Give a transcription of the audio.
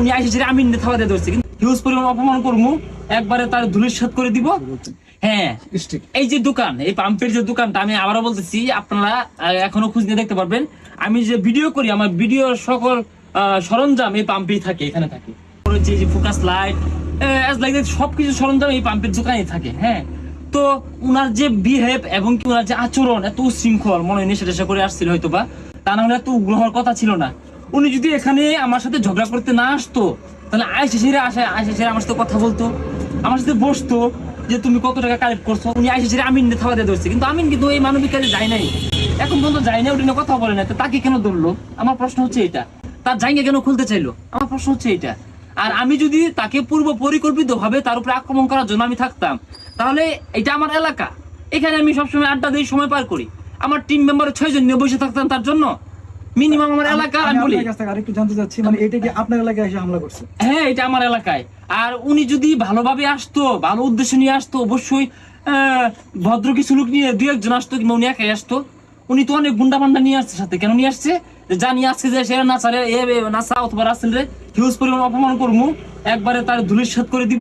উনি আইসে আমি থাবা দিয়ে ধরছি, কিন্তু হিউজ পরিমাণ অপমান করবো, একবারে তার ধুলিস্যাৎ করে দিব। হ্যাঁ, এই যে দোকান, এই পাম্পের যে দোকানটা, আমি আবারও বলতেছি, আপনারা এখনো খুঁজ নিয়ে দেখতে পারবেন। আমি যে ভিডিও করি, আমার ভিডিও সকল সরঞ্জাম এই পাম্পেই থাকে, এখানে থাকে। যে ফোকাস লাইট সবকিছু সরঞ্জাম এই পাম্পের দোকানে থাকে। হ্যাঁ, তো উনার যে বিহেভ এবং কি উনার যে আচরণ এত উশৃঙ্খল, মনে হয় নেশা টেশা করে আসছিল হয়তো বা, তা না হলে এত উগ্র হওয়ার কথা ছিল না। উনি যদি এখানে আমার সাথে ঝগড়া করতে না আসতো, তাহলে আইসে আমার সাথে কথা বলতো, আমার সাথে বসতো যে তুমি কত টাকা কালেক্ট করছো। উনি আইসে আমিন থাবা দিয়ে ধরছে, কিন্তু আমিন কিন্তু এই মানবিক কাজে যায় নাই, এখন পর্যন্ত যায় না, উনি কথা বলে না। তো তাকে কেন ধরলো? আমার প্রশ্ন হচ্ছে এটা। তার জায়গা কেন খুলতে চাইলো? আমার প্রশ্ন হচ্ছে এটা। আর আমি যদি তাকে পূর্ব পরিকল্পিত ভাবে তার উপরে আক্রমণ করার জন্য আমি থাকতাম, তাহলে এটা আমার এলাকা, এখানে আমি সবসময় আড্ডা দিয়ে সময় পার করি, আমার টিম মেম্বার 6 জন নিয়ে বসে থাকতাম তার জন্য। মিনিমাম আমার এলাকা। আমি বলি আরেকটু জানতে চাচ্ছি, মানে এটা কি আপনার এলাকায় এসে হামলা করছে? হ্যাঁ, এটা আমার এলাকায়। আর উনি যদি ভালোভাবে আসতো, ভালো উদ্দেশ্য নিয়ে আসতো, অবশ্যই ভদ্র কিছু লোক নিয়ে 2-1 জন আসতো, কিংবা উনি একাই আসতো। উনি তো অনেক গুন্ডা পান্ডা নিয়ে আসছে সাথে। কেন নিয়ে আসছে? জানি আজকে যে সে নাচারে নাচা অথবা রাসেল রে হিউজ পরিমাণ অপমান করবো, একবারে তার ধুলিস্যাৎ করে দিব।